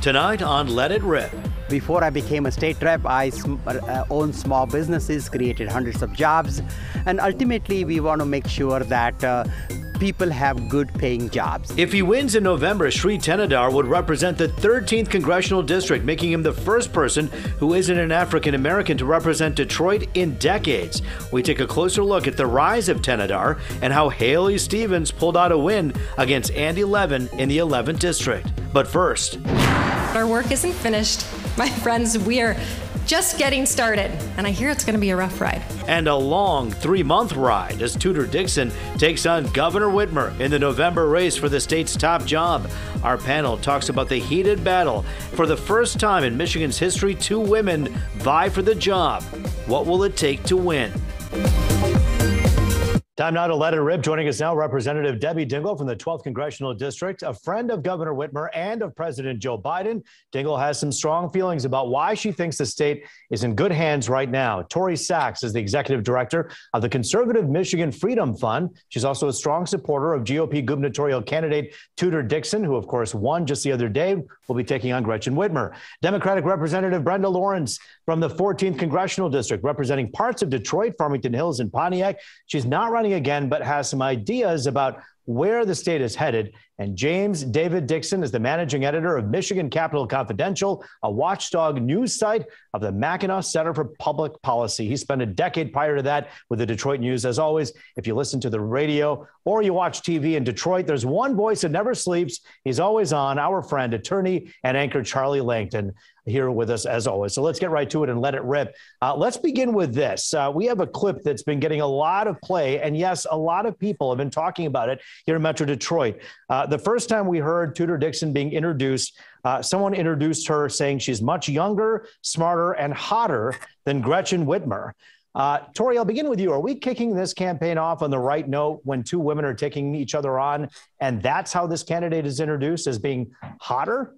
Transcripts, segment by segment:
Tonight on Let It Rip. Before I became a state rep, I owned small businesses, created hundreds of jobs, and ultimately we want to make sure that people have good paying jobs. If he wins in November, Sri Tenadar would represent the 13th congressional district, making him the first person who isn't an African American to represent Detroit in decades. We take a closer look at the rise of Tenadar and how Haley Stevens pulled out a win against Andy Levin in the 11th district. But first, our work isn't finished. My friends, we are just getting started, and I hear it's going to be a rough ride. And a long 3-month ride as Tudor Dixon takes on Governor Whitmer in the November race for the state's top job. Our panel talks about the heated battle. For the first time in Michigan's history, 2 women vie for the job. What will it take to win? Time now to let it rip. Joining us now, Representative Debbie Dingell from the 12th Congressional District, a friend of Governor Whitmer and of President Joe Biden. Dingell has some strong feelings about why she thinks the state is in good hands right now. Tori Sachs is the executive director of the conservative Michigan Freedom Fund. She's also a strong supporter of GOP gubernatorial candidate Tudor Dixon, who, of course, won just the other day, will be taking on Gretchen Whitmer. Democratic Representative Brenda Lawrence from the 14th Congressional District, representing parts of Detroit, Farmington Hills, and Pontiac. She's not running again, but has some ideas about where the state is headed. And James David Dixon is the managing editor of Michigan Capital Confidential, a watchdog news site of the Mackinac Center for Public Policy. He spent a decade prior to that with the Detroit News. As always, if you listen to the radio or you watch TV in Detroit, there's one voice that never sleeps. He's always on, our friend, attorney and anchor Charlie Langton, here with us as always. So let's get right to it and let it rip. Let's begin with this. We have a clip that's been getting a lot of play. And yes, a lot of people have been talking about it here in Metro Detroit. The first time we heard Tudor Dixon being introduced, someone introduced her saying she's much younger, smarter, and hotter than Gretchen Whitmer. Tori, I'll begin with you. Are we kicking this campaign off on the right note when 2 women are taking each other on, and that's how this candidate is introduced, as being hotter?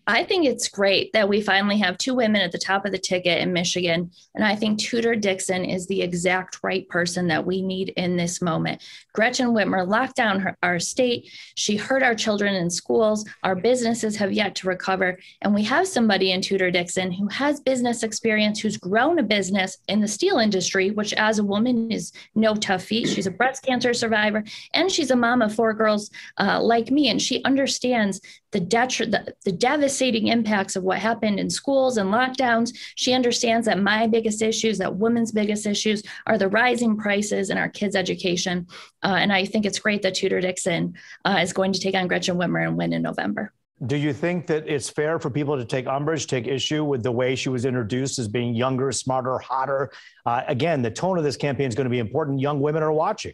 I think it's great that we finally have 2 women at the top of the ticket in Michigan. And I think Tudor Dixon is the exact right person that we need in this moment. Gretchen Whitmer locked down our state. She hurt our children in schools. Our businesses have yet to recover. And we have somebody in Tudor Dixon who has business experience, who's grown a business in the steel industry, which as a woman is no tough feat. She's a breast cancer survivor, and she's a mom of 4 girls like me. And she understands the devastating impacts of what happened in schools and lockdowns. She understands that my biggest issues, that women's biggest issues, are the rising prices in our kids' education. And I think it's great that Tudor Dixon is going to take on Gretchen Whitmer and win in November. Do you think that it's fair for people to take umbrage, take issue with the way she was introduced as being younger, smarter, hotter? Again, the tone of this campaign is going to be important. Young women are watching.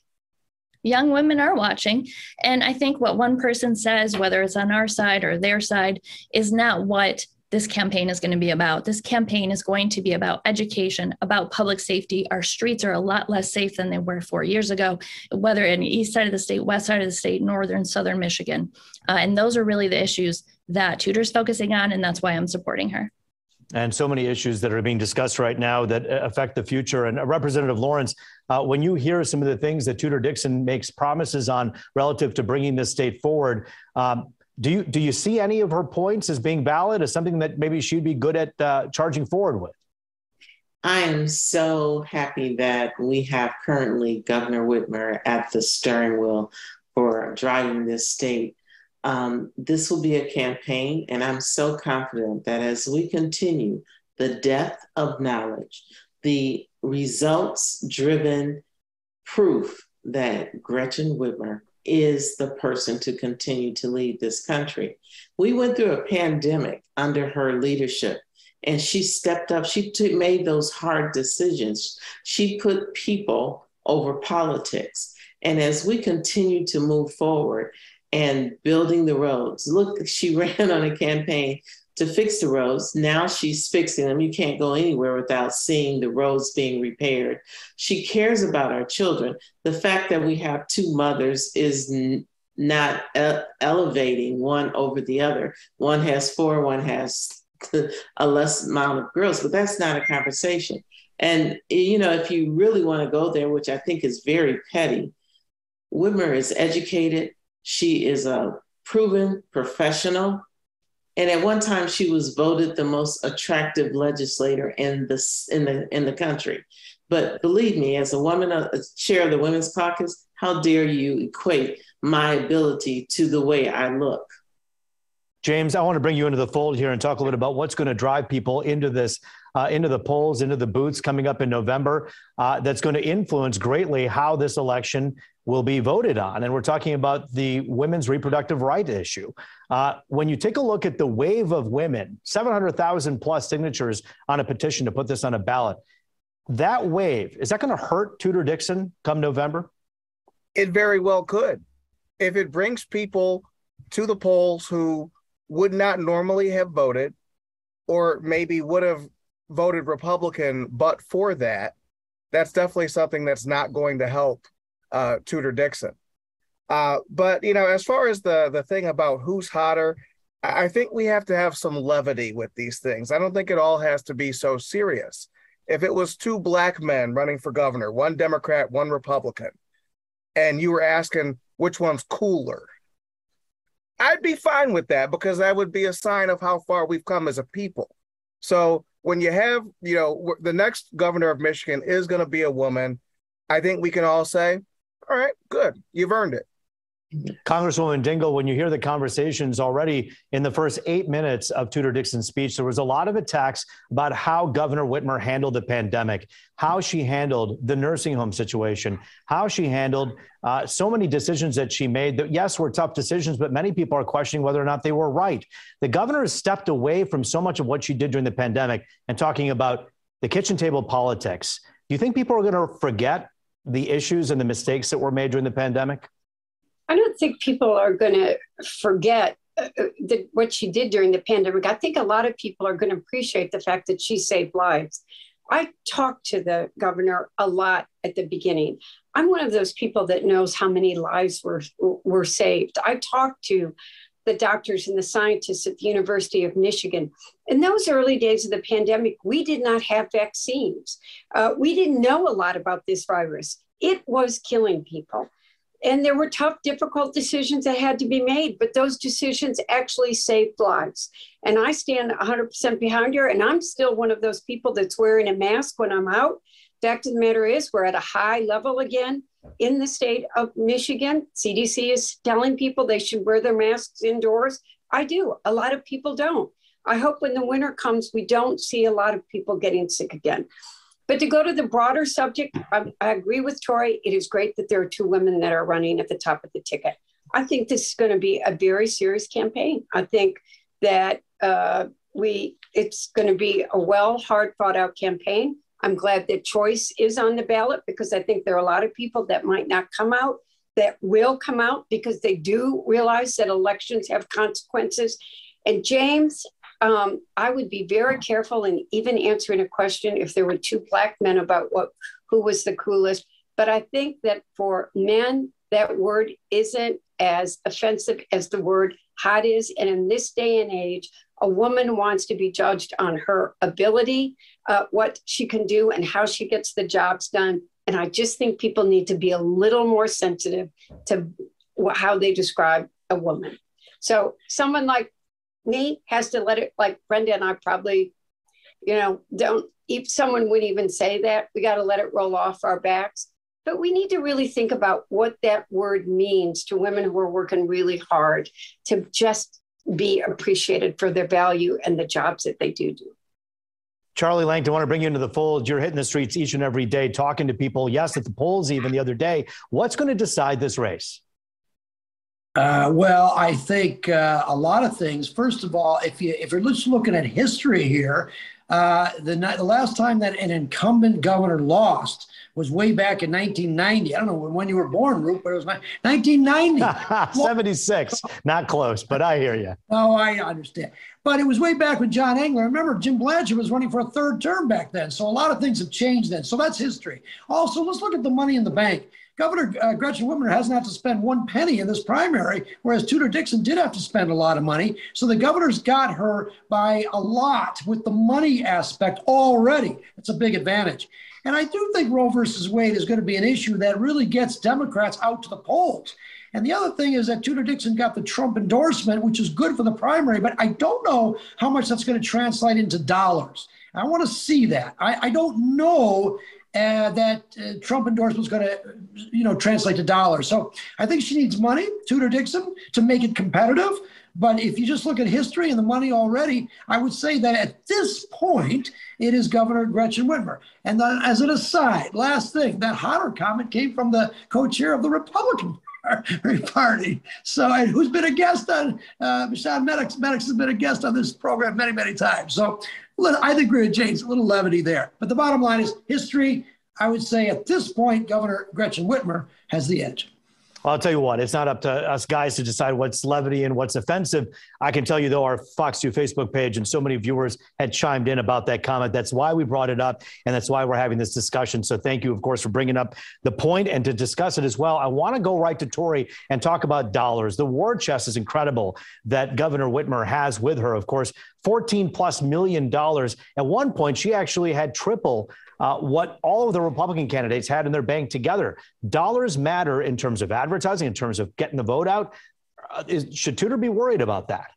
Young women are watching. And I think what one person says, whether it's on our side or their side, is not what this campaign is going to be about. This campaign is going to be about education, about public safety. Our streets are a lot less safe than they were 4 years ago, whether in the east side of the state, west side of the state, northern, southern Michigan. And those are really the issues that Tudor's focusing on, and that's why I'm supporting her. And so many issues that are being discussed right now that affect the future. And Representative Lawrence, when you hear some of the things that Tudor Dixon makes promises on relative to bringing this state forward, do you see any of her points as being valid, as something that maybe she'd be good at charging forward with? I am so happy that we have currently Governor Whitmer at the steering wheel for driving this state. This will be a campaign, and I'm so confident that as we continue the depth of knowledge, the results-driven proof that Gretchen Whitmer is the person to continue to lead this country. We went through a pandemic under her leadership, and she stepped up. She made those hard decisions. She put people over politics. And as we continue to move forward and building the roads, look, she ran on a campaign to fix the roads. Now she's fixing them. You can't go anywhere without seeing the roads being repaired. She cares about our children. The fact that we have 2 mothers is not elevating one over the other. One has 4, one has a less amount of girls, but that's not a conversation. And, you know, if you really want to go there, which I think is very petty, Whitmer is educated. She is a proven professional. And at one time, she was voted the most attractive legislator in the country. But believe me, as a woman, chair of the Women's Caucus, how dare you equate my ability to the way I look? James, I want to bring you into the fold here and talk a little bit about what's going to drive people into this, into the polls, into the booths coming up in November. That's going to influence greatly how this election will be voted on. And we're talking about the women's reproductive right issue. When you take a look at the wave of women, 700,000 plus signatures on a petition to put this on a ballot, that wave, is that going to hurt Tudor Dixon come November? It very well could. If it brings people to the polls who would not normally have voted, or maybe would have voted Republican but for that, that's definitely something that's not going to help Tudor Dixon. But, you know, as far as the thing about who's hotter, I think we have to have some levity with these things. I don't think it all has to be so serious. If it was two black men running for governor, one Democrat, one Republican, and you were asking which one's cooler, I'd be fine with that, because that would be a sign of how far we've come as a people. So when you have, you know, the next governor of Michigan is going to be a woman, I think we can all say, all right, good, you've earned it. Congresswoman Dingell, when you hear the conversations already in the first 8 minutes of Tudor Dixon's speech, there was a lot of attacks about how Governor Whitmer handled the pandemic, how she handled the nursing home situation, how she handled so many decisions that she made that, yes, were tough decisions, but many people are questioning whether or not they were right. The governor has stepped away from so much of what she did during the pandemic and talking about the kitchen table politics. Do you think people are going to forget the issues and the mistakes that were made during the pandemic? I don't think people are going to forget what she did during the pandemic. I think a lot of people are going to appreciate the fact that she saved lives. I talked to the governor a lot at the beginning. I'm one of those people that knows how many lives were saved. I talked to the doctors and the scientists at the University of Michigan. In those early days of the pandemic, we did not have vaccines. We didn't know a lot about this virus. It was killing people. And there were tough, difficult decisions that had to be made, but those decisions actually saved lives. And I stand 100% behind her. And I'm still one of those people that's wearing a mask when I'm out. Fact of the matter is, we're at a high level again in the state of Michigan. CDC is telling people they should wear their masks indoors. I do. A lot of people don't. I hope when the winter comes, we don't see a lot of people getting sick again. But to go to the broader subject, I agree with Tori. It is great that there are two women that are running at the top of the ticket. I think this is going to be a very serious campaign. I think that it's going to be a hard fought out campaign. I'm glad that choice is on the ballot, because I think there are a lot of people that might not come out that will come out because they do realize that elections have consequences. And James, I would be very careful in even answering a question if there were two black men about who was the coolest. But I think that for men, that word isn't as offensive as the word hot is. And in this day and age, a woman wants to be judged on her ability, what she can do and how she gets the jobs done. And I just think people need to be a little more sensitive to how they describe a woman. So someone like me has to let it, like Brenda and I probably, don't, if someone would even say that, we got to let it roll off our backs. But we need to really think about what that word means to women who are working really hard to just be appreciated for their value and the jobs that they do. Charlie Langton, I want to bring you into the fold. You're hitting the streets each and every day, talking to people. Yes, at the polls even the other day. What's going to decide this race? Well, I think a lot of things. First of all, if you're just looking at history here, the last time that an incumbent governor lost was way back in 1990. I don't know when you were born, Roop, but it was 1990. 76. Not close, but I hear you. Oh, I understand. But it was way back with John Engler. Remember, Jim Blanchard was running for a third term back then. So a lot of things have changed then. So that's history. Also, let's look at the money in the bank. Governor Gretchen Whitmer hasn't had to spend one penny in this primary, whereas Tudor Dixon did have to spend a lot of money. So the governor's got her by a lot with the money aspect already. It's a big advantage. And I do think Roe versus Wade is going to be an issue that really gets Democrats out to the polls. And the other thing is that Tudor Dixon got the Trump endorsement, which is good for the primary, but I don't know how much that's going to translate into dollars. I want to see that. I don't know that Trump endorsement is going to, translate to dollars. So I think she needs money, Tudor Dixon, to make it competitive. But if you just look at history and the money already, I would say that at this point, it is Governor Gretchen Whitmer. And then as an aside, last thing, that hotter comment came from the co-chair of the Republican Party. So, and who's been a guest on, Sean Maddox has been a guest on this program many, many times. So I agree with James, a little levity there. But the bottom line is history, I would say at this point, Governor Gretchen Whitmer has the edge. Well, I'll tell you what, it's not up to us guys to decide what's levity and what's offensive. I can tell you, though, our Fox 2 Facebook page and so many viewers had chimed in about that comment. That's why we brought it up, and that's why we're having this discussion. So thank you, of course, for bringing up the point and to discuss it as well. I want to go right to Tori and talk about dollars. The war chest is incredible that Governor Whitmer has with her. Of course, $14+ million. At one point, she actually had triple what all of the Republican candidates had in their bank together. Dollars matter in terms of advertising, in terms of getting the vote out. Should Tudor be worried about that?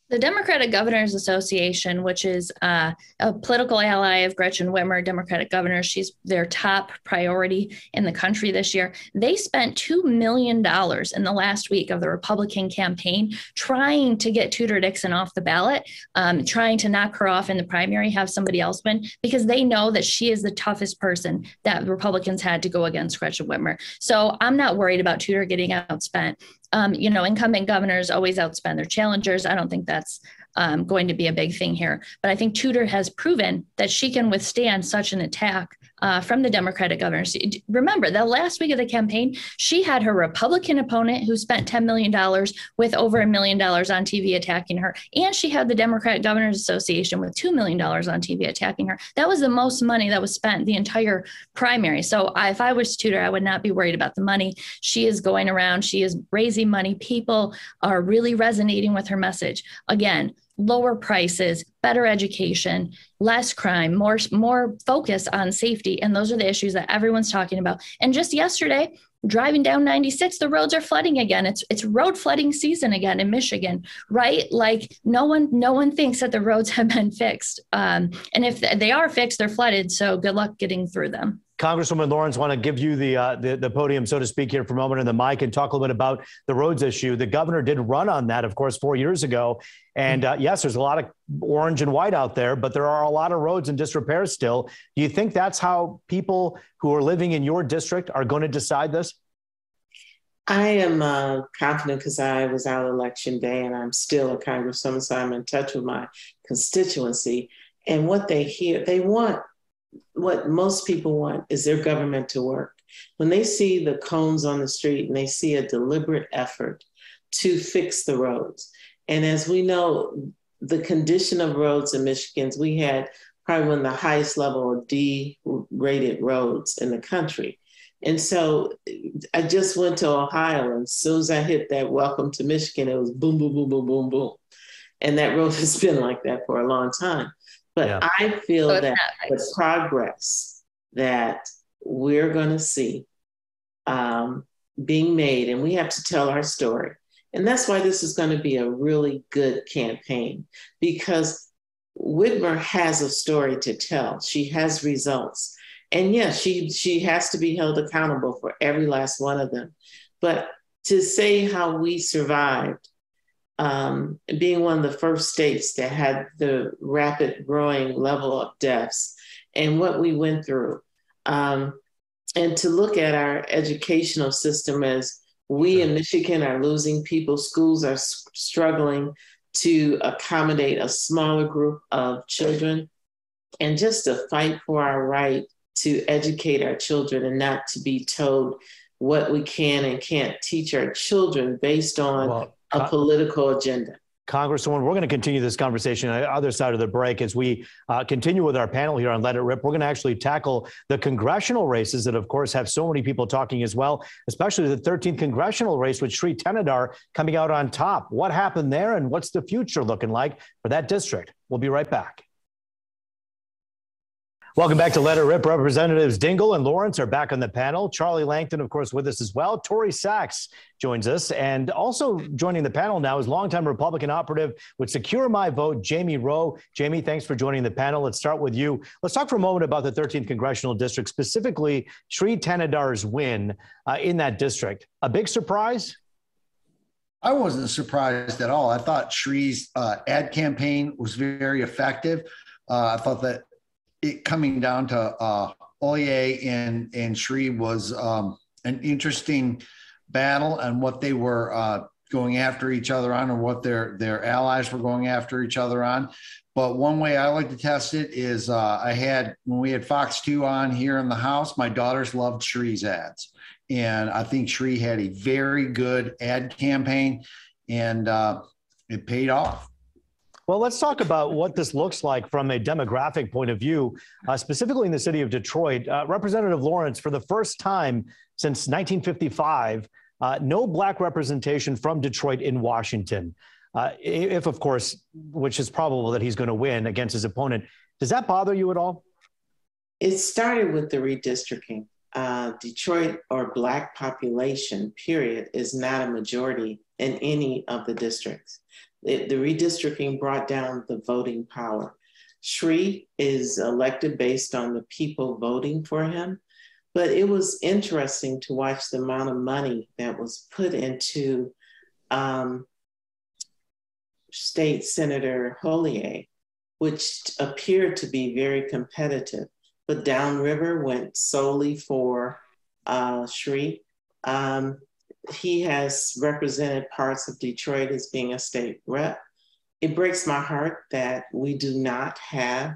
The Democratic Governors Association, which is a political ally of Gretchen Whitmer, Democratic governor, she's their top priority in the country this year. They spent $2 million in the last week of the Republican campaign trying to get Tudor Dixon off the ballot, trying to knock her off in the primary, have somebody else win, because they know that she is the toughest person that the Republicans had to go against Gretchen Whitmer. So I'm not worried about Tudor getting outspent. Incumbent governors always outspend their challengers. I don't think that's going to be a big thing here. But I think Tudor has proven that she can withstand such an attack from the Democratic governors. Remember, the last week of the campaign, she had her Republican opponent who spent $10 million with over $1 million on TV attacking her. And she had the Democratic Governors Association with $2 million on TV attacking her. That was the most money that was spent the entire primary. So if I was Tudor, I would not be worried about the money. She is going around. She is raising money. People are really resonating with her message. Again, lower prices, better education, less crime, more focus on safety. And those are the issues that everyone's talking about. And just yesterday, driving down 96, the roads are flooding again. It's road flooding season again in Michigan, right? Like no one thinks that the roads have been fixed. And if they are fixed, they're flooded. So good luck getting through them. Congresswoman Lawrence, want to give you the podium, so to speak, here for a moment, and the mic, and talk a little bit about the roads issue. The governor did run on that, of course, 4 years ago. And yes, there's a lot of orange and white out there, but there are a lot of roads in disrepair still. Do you think that's how people who are living in your district are going to decide this? I am confident because I was out election day and I'm still a congresswoman, so I'm in touch with my constituency. And what they hear, they want, what most people want is their government to work. When they see the cones on the street and they see a deliberate effort to fix the roads. And as we know, the condition of roads in Michigan, we had probably one of the highest level of D-rated roads in the country. And so I just went to Ohio, and as soon as I hit that welcome to Michigan, it was boom, boom, boom, boom, boom, boom. And that road has been like that for a long time. But yeah. I feel that the progress that we're going to see being made, and we have to tell our story. And that's why this is going to be a really good campaign, because Whitmer has a story to tell. She has results. And yes, she has to be held accountable for every last one of them. But to say how we survived, being one of the first states that had the rapid growing level of deaths and what we went through, and to look at our educational system as we in Michigan are losing people, schools are struggling to accommodate a smaller group of children, and just to fight for our right to educate our children and not to be told what we can and can't teach our children based on a political agenda. Congresswoman, we're going to continue this conversation on the other side of the break as we continue with our panel here on Let It Rip. We're going to actually tackle the congressional races that, of course, have so many people talking as well, especially the 13th congressional race with Sri Tenadar coming out on top. What happened there and what's the future looking like for that district? We'll be right back. Welcome back to Let It Rip. Representatives Dingell and Lawrence are back on the panel. Charlie Langton, of course, with us as well. Tori Sachs joins us. And also joining the panel now is longtime Republican operative with Secure My Vote, Jamie Rowe. Jamie, thanks for joining the panel. Let's start with you. Let's talk for a moment about the 13th Congressional District, specifically Sri Tanadar's win in that district. A big surprise? I wasn't surprised at all. I thought Sri's ad campaign was very effective. I thought that it coming down to Oye and Sri was an interesting battle, and what they were going after each other on, or what their allies were going after each other on. But one way I like to test it is when we had Fox 2 on here in the house, my daughters loved Sri's ads. And I think Sri had a very good ad campaign, and it paid off. Well, let's talk about what this looks like from a demographic point of view, specifically in the city of Detroit. Representative Lawrence, for the first time since 1955, no Black representation from Detroit in Washington. If, of course, which is probable that he's going to win against his opponent. Does that bother you at all? It started with the redistricting. Detroit, or Black population, period, is not a majority in any of the districts. The redistricting brought down the voting power. Sri is elected based on the people voting for him, but it was interesting to watch the amount of money that was put into State Senator Hollier, which appeared to be very competitive. But downriver went solely for Sri. He has represented parts of Detroit as being a state rep. It breaks my heart that we do not have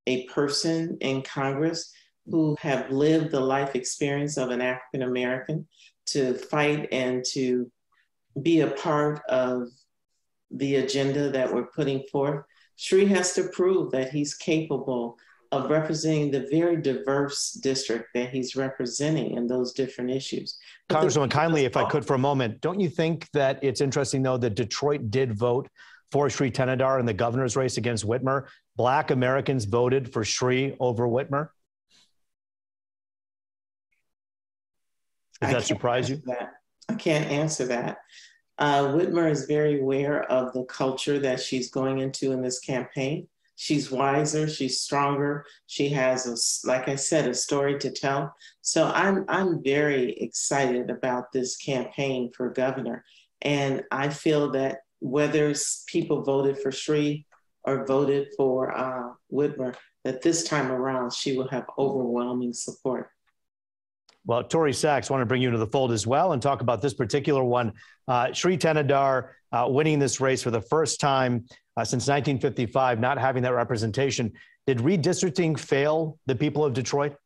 a person in Congress who have lived the life experience of an African American to fight and to be a part of the agenda that we're putting forth. Sri has to prove that he's capable of representing the very diverse district that he's representing in those different issues. Congresswoman, kindly, if I could for a moment, don't you think that it's interesting, though, that Detroit did vote for Sri Thanedar in the governor's race against Whitmer? Black Americans voted for Sri over Whitmer. Does that surprise you? I can't answer that. Whitmer is very aware of the culture that she's going into in this campaign. She's wiser, she's stronger. She has, like I said, a story to tell. So I'm very excited about this campaign for governor. And I feel that whether people voted for Sri or voted for Whitmer, that this time around, she will have overwhelming support. Well, Tori Sachs, I want to bring you into the fold as well and talk about this particular one. Sri Thanedar winning this race for the first time since 1955, not having that representation. Did redistricting fail the people of Detroit?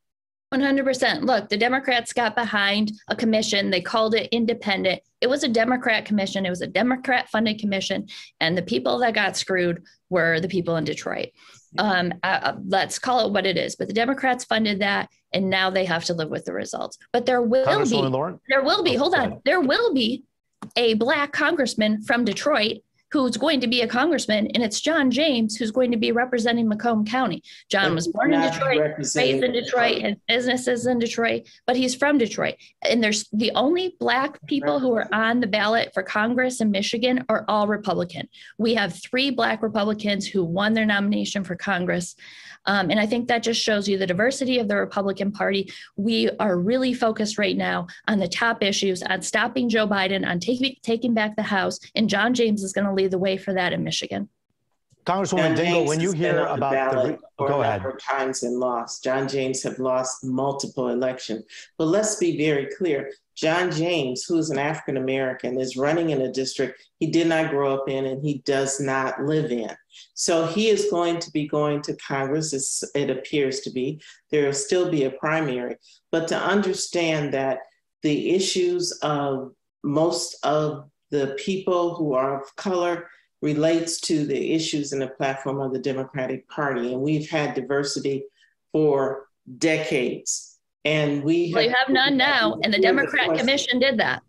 100%. Look, the Democrats got behind a commission. They called it independent. It was a Democrat commission. It was a Democrat-funded commission. And the people that got screwed were the people in Detroit. Let's call it what it is. But the Democrats funded that, and now they have to live with the results. But there will be a Black congressman from Detroit who's going to be a congressman, and it's John James who's going to be representing Macomb County. John was born in Detroit, raised in Detroit, has businesses in Detroit, but he's from Detroit. And there's the only Black people who are on the ballot for Congress in Michigan are all Republican. We have 3 Black Republicans who won their nomination for Congress. And I think that just shows you the diversity of the Republican Party. We are really focused right now on the top issues, on stopping Joe Biden, on taking back the House. And John James is going to lead the way for that in Michigan. Congresswoman Dingell, when you hear about go ahead. Times and lost. John James have lost multiple elections. But let's be very clear. John James, who's an African American, is running in a district he did not grow up in and he does not live in. So he is going to be going to Congress, it appears to be. There will still be a primary. But to understand that the issues of most of the people who are of color relates to the issues in the platform of the Democratic Party. And we've had diversity for decades. And you have none now, and the Democrat Commission did that.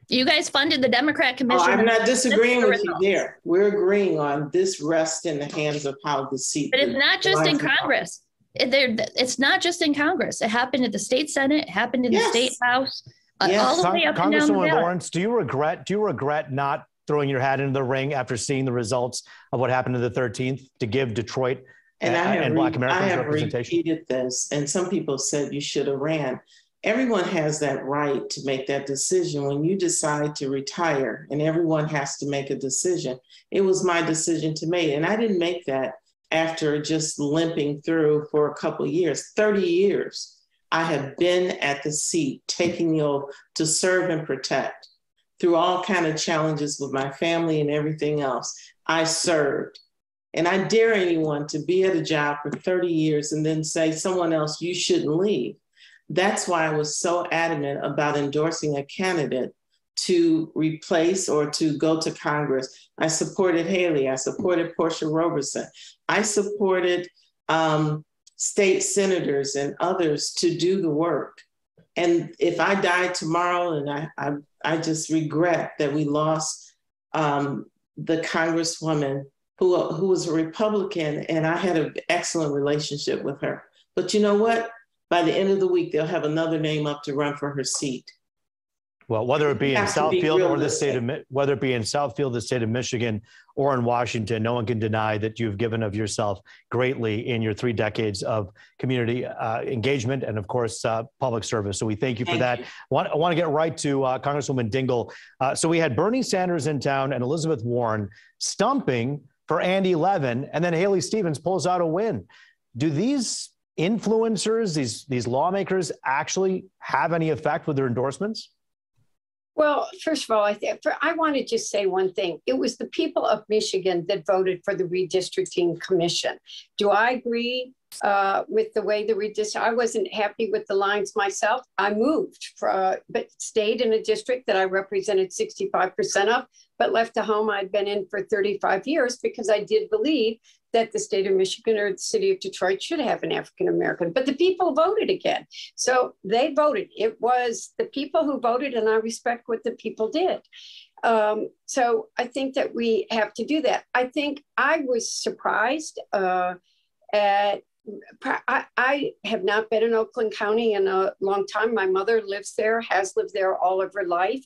You guys funded the Democrat Commission. I'm not disagreeing with you there. We're agreeing on this rests in the hands of how the seat. But it's not just in Congress. It's not just in Congress. It happened at the state Senate. It happened in the state House. All the way up and down the ballot. Congresswoman Lawrence, do you regret not throwing your hat into the ring after seeing the results of what happened on the 13th to give Detroit and Black Americans representation? Repeated this, and some people said you should have ran. Everyone has that right to make that decision when you decide to retire, and everyone has to make a decision. It was my decision to make, and I didn't make that after just limping through for a couple of years. 30 years I have been at the seat, taking the oath to serve and protect through all kinds of challenges with my family and everything else. I served. And I dare anyone to be at a job for 30 years and then say someone else, you shouldn't leave. That's why I was so adamant about endorsing a candidate to replace or to go to Congress. I supported Haley. I supported Portia Robertson. I supported state senators and others to do the work. And if I died tomorrow, and I just regret that we lost the Congresswoman who was a Republican, and I had an excellent relationship with her. But you know what? By the end of the week, they'll have another name up to run for her seat. Well, whether it be in Southfield or the state of, whether it be in Southfield, the state of Michigan, or in Washington, no one can deny that you've given of yourself greatly in your 3 decades of community engagement and, of course, public service. So we thank you for that. I want to get right to Congresswoman Dingell. So we had Bernie Sanders in town and Elizabeth Warren stumping for Andy Levin, and then Haley Stevens pulls out a win. Do these influencers, these lawmakers, actually have any effect with their endorsements? Well, first of all, I want to just say one thing. It was the people of Michigan that voted for the redistricting commission. Do I agree with the way the redistricting? I wasn't happy with the lines myself. I moved, but stayed in a district that I represented 65% of, but left a home I'd been in for 35 years because I did believe that the state of Michigan or the city of Detroit should have an African-American, but the people voted again. So they voted. It was the people who voted, and I respect what the people did. So I think that we have to do that. I think I was surprised I have not been in Oakland County in a long time. My mother lives there, has lived there all of her life.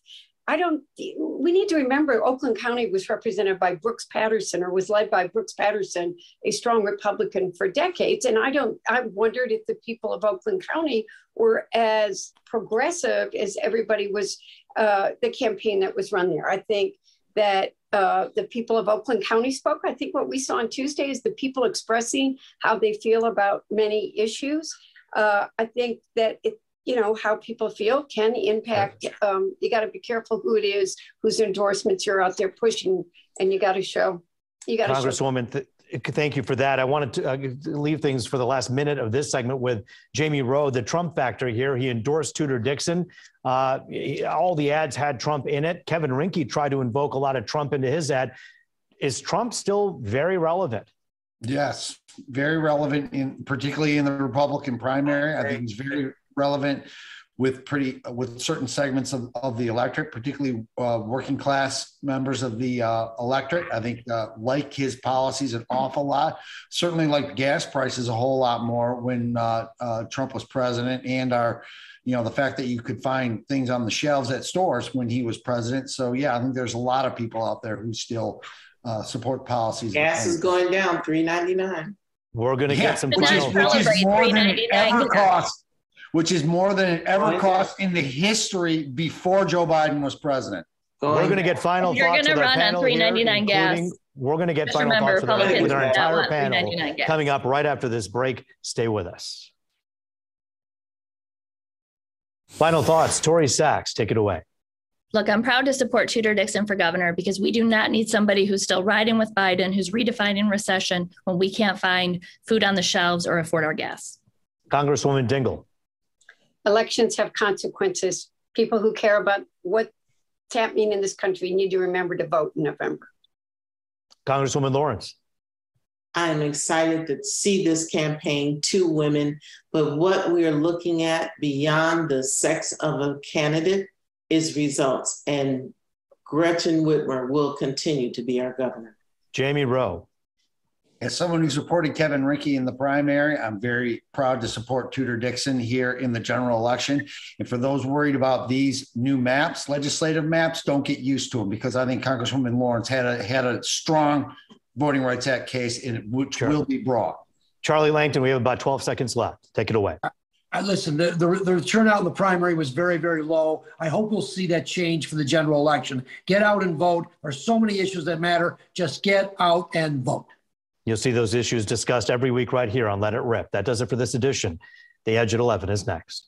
We need to remember Oakland County was represented by Brooks Patterson, or was led by Brooks Patterson, a strong Republican for decades. And I wondered if the people of Oakland County were as progressive as everybody was, the campaign that was run there. I think that the people of Oakland County spoke. I think what we saw on Tuesday is the people expressing how they feel about many issues. I think that how people feel can impact. You got to be careful who it is, whose endorsements you're out there pushing, and you got to show. Congresswoman, thank you for that. I wanted to leave things for the last minute of this segment with Jamie Rowe, the Trump factor here. He endorsed Tudor Dixon. All the ads had Trump in it. Kevin Rinke tried to invoke a lot of Trump into his ad. Is Trump still very relevant? Yes, very relevant, particularly in the Republican primary. I think he's very relevant with certain segments of the electorate, particularly working class members of the electorate. I think like his policies an awful lot, certainly like gas prices a whole lot more when Trump was president, and the fact that you could find things on the shelves at stores when he was president. So yeah, I think there's a lot of people out there who still support policies. Gas is going down, $3.99. We're going to get some final thoughts. Which is more than it ever cost in the history before Joe Biden was president. We're going to get final thoughts. You're going to run on $3.99 gas. We're going to get final thoughts with our entire panel coming up right after this break. Stay with us. Final thoughts. Tori Sachs, take it away. Look, I'm proud to support Tudor Dixon for governor because we do not need somebody who's still riding with Biden, who's redefining recession when we can't find food on the shelves or afford our gas. Congresswoman Dingell. Elections have consequences. People who care about what's happening in this country need to remember to vote in November. Congresswoman Lawrence. I'm excited to see this campaign, 2 women, but what we're looking at beyond the sex of a candidate is results, and Gretchen Whitmer will continue to be our governor. Jamie Rowe. As someone who supported Kevin Rinke in the primary, I'm very proud to support Tudor Dixon here in the general election. And for those worried about these new maps, legislative maps, don't get used to them, because I think Congresswoman Lawrence had a strong Voting Rights Act case, which will be brought. Charlie Langton, we have about 12 seconds left. Take it away. Listen, the turnout in the primary was very, very low. I hope we'll see that change for the general election. Get out and vote. There's so many issues that matter. Just get out and vote. You'll see those issues discussed every week right here on Let It Rip. That does it for this edition. The Edge at 11 is next.